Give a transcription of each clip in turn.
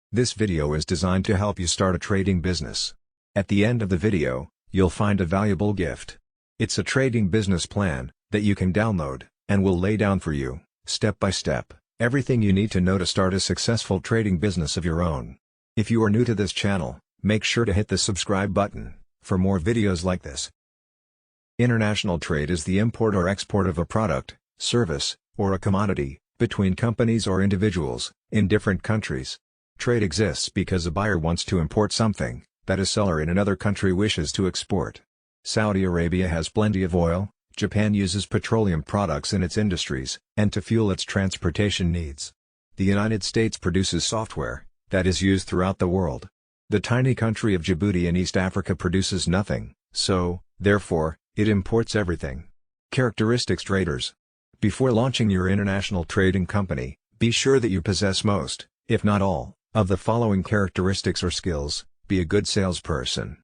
This video is designed to help you start a trading business. At the end of the video, you'll find a valuable gift. It's a trading business plan that you can download, and will lay down for you, step by step, everything you need to know to start a successful trading business of your own. If you are new to this channel, make sure to hit the subscribe button for more videos like this. International trade is the import or export of a product, service, or a commodity between companies or individuals in different countries. Trade exists because a buyer wants to import something that a seller in another country wishes to export. Saudi Arabia has plenty of oil, Japan uses petroleum products in its industries and to fuel its transportation needs. The United States produces software that is used throughout the world. The tiny country of Djibouti in East Africa produces nothing, so, therefore, it imports everything. Characteristics traders. Before launching your international trading company, be sure that you possess most, if not all, of the following characteristics or skills. Be a good salesperson.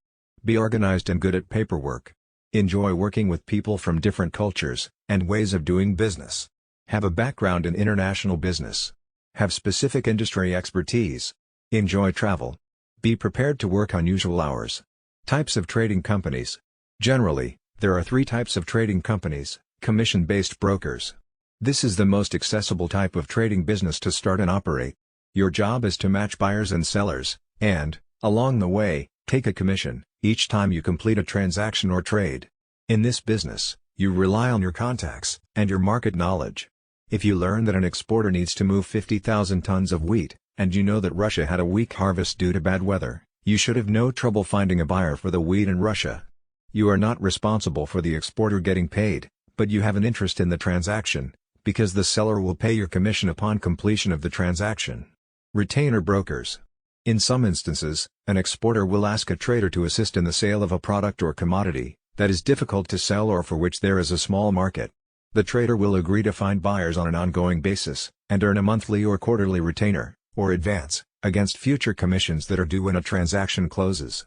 Be organized and good at paperwork. Enjoy working with people from different cultures and ways of doing business. Have a background in international business. Have specific industry expertise. Enjoy travel. Be prepared to work unusual hours. Types of trading companies. Generally, there are 3 types of trading companies: commission-based brokers. This is the most accessible type of trading business to start and operate. Your job is to match buyers and sellers, and, along the way, take a commission each time you complete a transaction or trade. In this business, you rely on your contacts and your market knowledge. If you learn that an exporter needs to move 50,000 tons of wheat, and you know that Russia had a weak harvest due to bad weather, you should have no trouble finding a buyer for the wheat in Russia. You are not responsible for the exporter getting paid, but you have an interest in the transaction, because the seller will pay your commission upon completion of the transaction. Retainer brokers. In some instances, an exporter will ask a trader to assist in the sale of a product or commodity that is difficult to sell or for which there is a small market. The trader will agree to find buyers on an ongoing basis, and earn a monthly or quarterly retainer, or advance, against future commissions that are due when a transaction closes.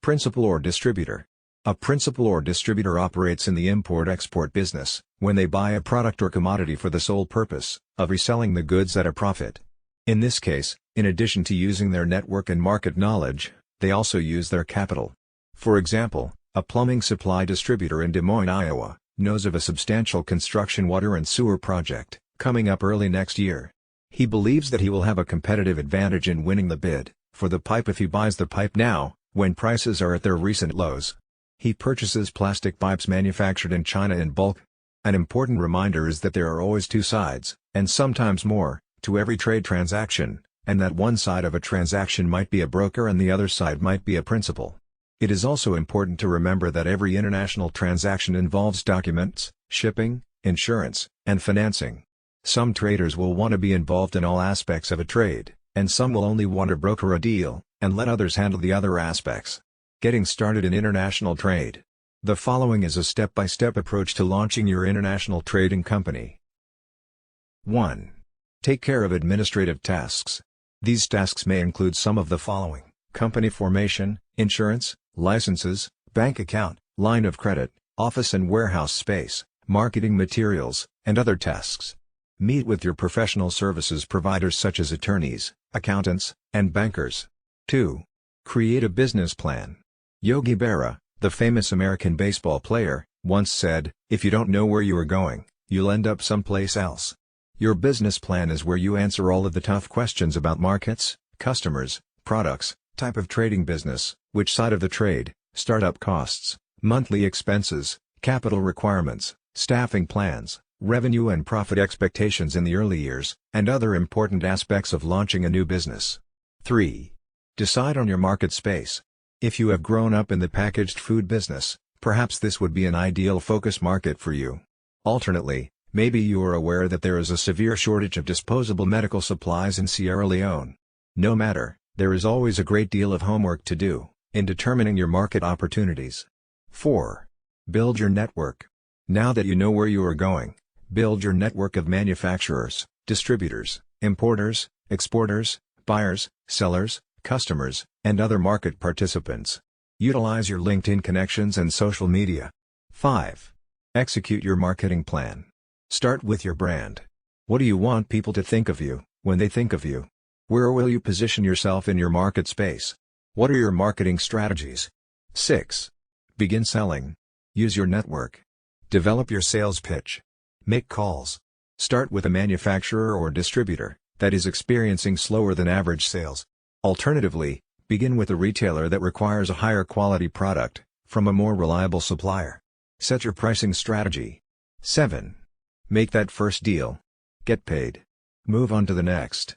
Principal or distributor. A principal or distributor operates in the import-export business when they buy a product or commodity for the sole purpose of reselling the goods at a profit. In this case, in addition to using their network and market knowledge, they also use their capital. For example, a plumbing supply distributor in Des Moines, Iowa, knows of a substantial construction water and sewer project coming up early next year. He believes that he will have a competitive advantage in winning the bid for the pipe if he buys the pipe now, when prices are at their recent lows. He purchases plastic pipes manufactured in China in bulk. An important reminder is that there are always 2 sides, and sometimes more, to every trade transaction, and that one side of a transaction might be a broker and the other side might be a principal. It is also important to remember that every international transaction involves documents, shipping, insurance, and financing. Some traders will want to be involved in all aspects of a trade, and some will only want to broker a deal, and let others handle the other aspects. Getting started in international trade. The following is a step-by-step approach to launching your international trading company. 1. Take care of administrative tasks. These tasks may include some of the following: company formation, insurance, licenses, bank account, line of credit, office and warehouse space, marketing materials, and other tasks. Meet with your professional services providers such as attorneys, accountants, and bankers. 2. Create a business plan. Yogi Berra, the famous American baseball player, once said, "If you don't know where you are going, you'll end up someplace else." Your business plan is where you answer all of the tough questions about markets, customers, products, type of trading business, which side of the trade, startup costs, monthly expenses, capital requirements, staffing plans, revenue and profit expectations in the early years, and other important aspects of launching a new business. 3. Decide on your market space. If you have grown up in the packaged food business, perhaps this would be an ideal focus market for you. Alternately, maybe you are aware that there is a severe shortage of disposable medical supplies in Sierra Leone. No matter, there is always a great deal of homework to do in determining your market opportunities. 4. Build your network. Now that you know where you are going, build your network of manufacturers, distributors, importers, exporters, buyers, sellers, customers, and other market participants. Utilize your LinkedIn connections and social media. 5. Execute your marketing plan. Start with your brand. What do you want people to think of you when they think of you? Where will you position yourself in your market space? What are your marketing strategies? 6. Begin selling. Use your network. Develop your sales pitch. Make calls. Start with a manufacturer or distributor that is experiencing slower than average sales. Alternatively, begin with a retailer that requires a higher quality product from a more reliable supplier. Set your pricing strategy. 7. Make that first deal. Get paid. Move on to the next.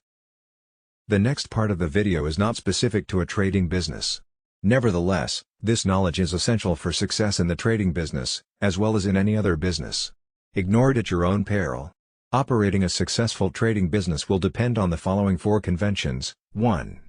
The next part of the video is not specific to a trading business. Nevertheless, this knowledge is essential for success in the trading business, as well as in any other business. Ignore it at your own peril. Operating a successful trading business will depend on the following 4 conventions. 1.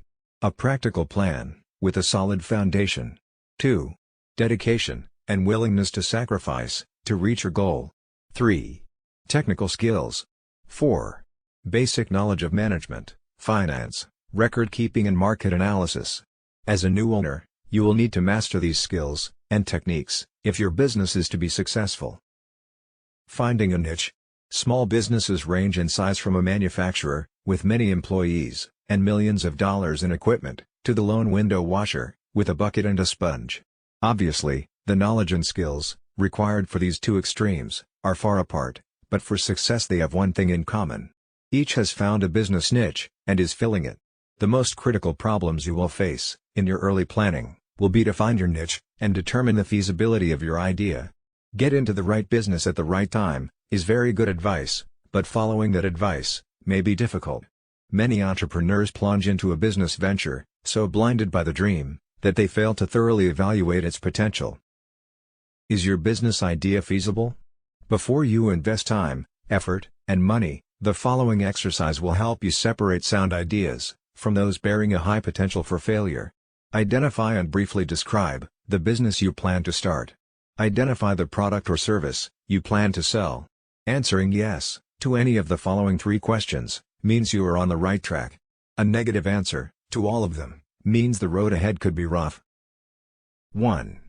A practical plan, with a solid foundation. 2. Dedication, and willingness to sacrifice, to reach your goal. 3. Technical skills. 4. Basic knowledge of management, finance, record keeping and market analysis. As a new owner, you will need to master these skills and techniques if your business is to be successful. Finding a niche. Small businesses range in size from a manufacturer, with many employees, and millions of dollars in equipment, to the lone window washer, with a bucket and a sponge. Obviously, the knowledge and skills required for these two extremes are far apart, but for success they have one thing in common. Each has found a business niche, and is filling it. The most critical problems you will face, in your early planning, will be to find your niche, and determine the feasibility of your idea. Get into the right business at the right time, is very good advice, but following that advice may be difficult. Many entrepreneurs plunge into a business venture, so blinded by the dream, that they fail to thoroughly evaluate its potential. Is your business idea feasible? Before you invest time, effort, and money, the following exercise will help you separate sound ideas from those bearing a high potential for failure. Identify and briefly describe the business you plan to start. Identify the product or service you plan to sell. Answering yes to any of the following 3 questions means you are on the right track. A negative answer to all of them means the road ahead could be rough. 1.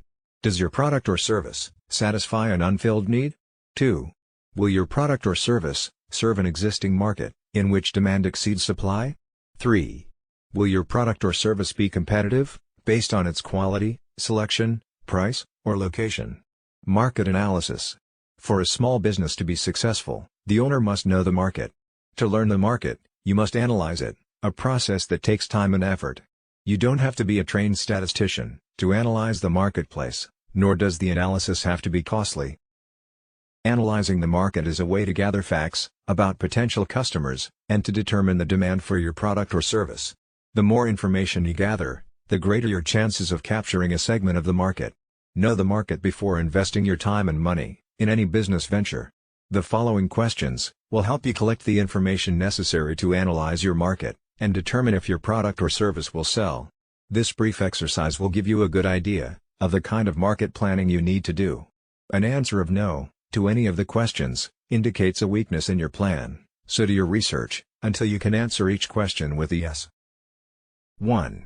Does your product or service satisfy an unfilled need? 2. Will your product or service serve an existing market in which demand exceeds supply? 3. Will your product or service be competitive based on its quality, selection, price, or location? Market analysis. For a small business to be successful, the owner must know the market. To learn the market, you must analyze it, a process that takes time and effort. You don't have to be a trained statistician to analyze the marketplace, nor does the analysis have to be costly. Analyzing the market is a way to gather facts about potential customers, and to determine the demand for your product or service. The more information you gather, the greater your chances of capturing a segment of the market. Know the market before investing your time and money in any business venture. The following questions will help you collect the information necessary to analyze your market, and determine if your product or service will sell. This brief exercise will give you a good idea of the kind of market planning you need to do. An answer of no to any of the questions indicates a weakness in your plan, so do your research until you can answer each question with a yes. 1.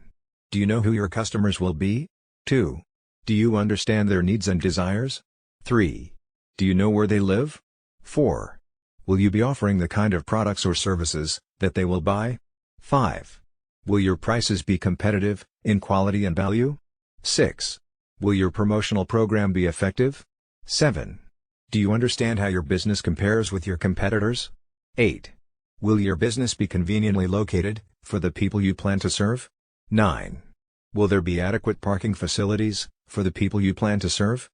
Do you know who your customers will be? 2. Do you understand their needs and desires? 3. Do you know where they live? 4. Will you be offering the kind of products or services that they will buy? 5. Will your prices be competitive in quality and value? 6. Will your promotional program be effective? 7. Do you understand how your business compares with your competitors? 8. Will your business be conveniently located for the people you plan to serve? 9. Will there be adequate parking facilities for the people you plan to serve?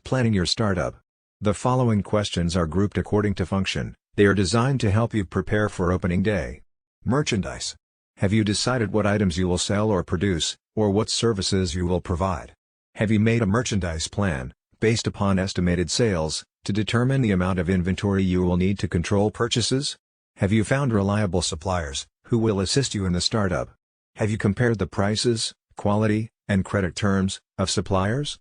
Planning your startup. The following questions are grouped according to function. They are designed to help you prepare for opening day. Merchandise. Have you decided what items you will sell or produce, or what services you will provide? Have you made a merchandise plan based upon estimated sales to determine the amount of inventory you will need to control purchases? Have you found reliable suppliers who will assist you in the startup? Have you compared the prices, quality, and credit terms of suppliers?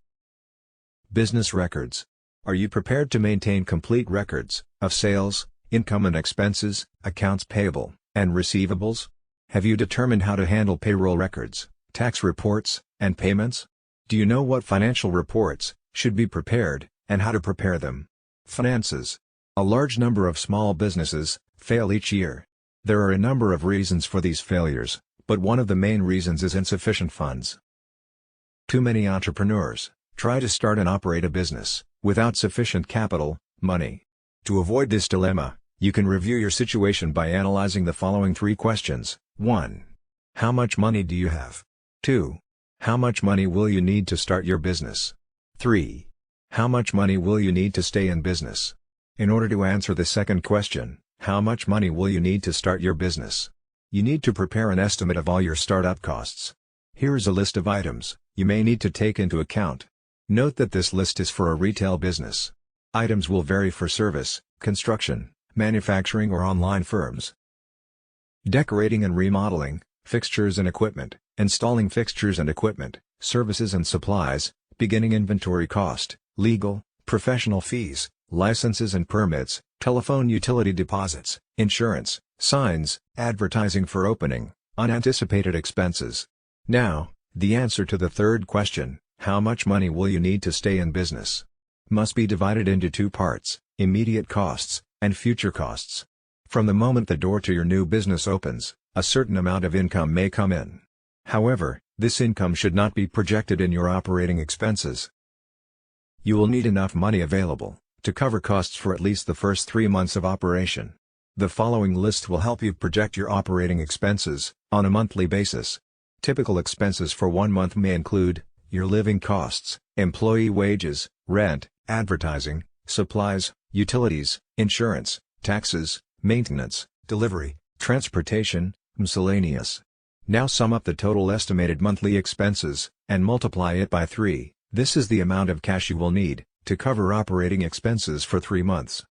Business records. Are you prepared to maintain complete records of sales, income and expenses, accounts payable, and receivables? Have you determined how to handle payroll records, tax reports, and payments? Do you know what financial reports should be prepared, and how to prepare them? Finances. A large number of small businesses fail each year. There are a number of reasons for these failures, but one of the main reasons is insufficient funds. Too many entrepreneurs try to start and operate a business without sufficient capital, money. To avoid this dilemma, you can review your situation by analyzing the following 3 questions. 1. How much money do you have? 2. How much money will you need to start your business? 3. How much money will you need to stay in business? In order to answer the second question, how much money will you need to start your business? You need to prepare an estimate of all your startup costs. Here is a list of items you may need to take into account. Note that this list is for a retail business. Items will vary for service, construction, manufacturing or online firms. Decorating and remodeling, fixtures and equipment, installing fixtures and equipment, services and supplies, beginning inventory cost, legal, professional fees, licenses and permits, telephone utility deposits, insurance, signs, advertising for opening, unanticipated expenses. Now, the answer to the third question, how much money will you need to stay in business? Must be divided into 2 parts, immediate costs, and future costs. From the moment the door to your new business opens, a certain amount of income may come in. However, this income should not be projected in your operating expenses. You will need enough money available to cover costs for at least the first 3 months of operation. The following list will help you project your operating expenses on a monthly basis. Typical expenses for 1 month may include your living costs, employee wages, rent, advertising, supplies, utilities, insurance, taxes, maintenance, delivery, transportation, miscellaneous. Now sum up the total estimated monthly expenses and multiply it by 3. This is the amount of cash you will need to cover operating expenses for 3 months.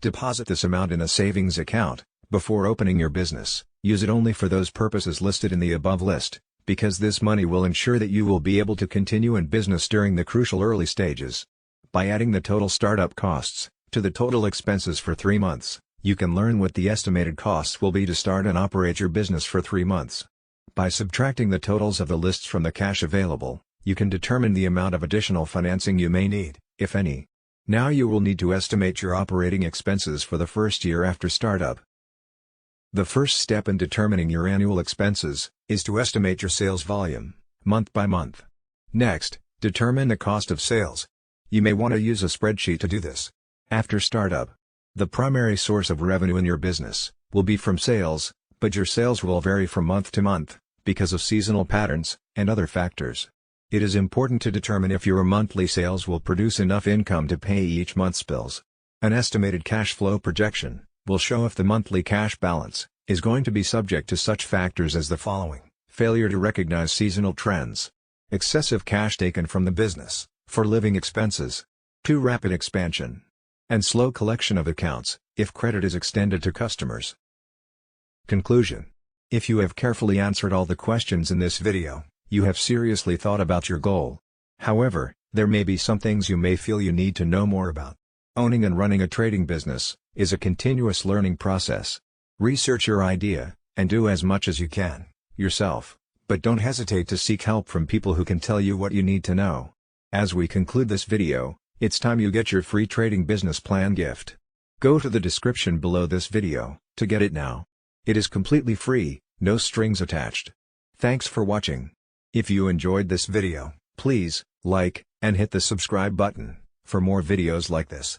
Deposit this amount in a savings account before opening your business. Use it only for those purposes listed in the above list, because this money will ensure that you will be able to continue in business during the crucial early stages. By adding the total startup costs to the total expenses for 3 months, you can learn what the estimated costs will be to start and operate your business for 3 months. By subtracting the totals of the lists from the cash available, you can determine the amount of additional financing you may need, if any. Now you will need to estimate your operating expenses for the first year after startup. The first step in determining your annual expenses is to estimate your sales volume, month by month. Next, determine the cost of sales. You may want to use a spreadsheet to do this. After startup, the primary source of revenue in your business will be from sales, but your sales will vary from month to month because of seasonal patterns and other factors. It is important to determine if your monthly sales will produce enough income to pay each month's bills. An estimated cash flow projection will show if the monthly cash balance is going to be subject to such factors as the following: failure to recognize seasonal trends, excessive cash taken from the business for living expenses, too rapid expansion, and slow collection of accounts if credit is extended to customers. Conclusion: if you have carefully answered all the questions in this video, you have seriously thought about your goal. However, there may be some things you may feel you need to know more about. Owning and running a trading business is a continuous learning process. Research your idea, and do as much as you can, yourself, but don't hesitate to seek help from people who can tell you what you need to know. As we conclude this video, it's time you get your free trading business plan gift. Go to the description below this video to get it now. It is completely free, no strings attached. Thanks for watching. If you enjoyed this video, please like and hit the subscribe button for more videos like this.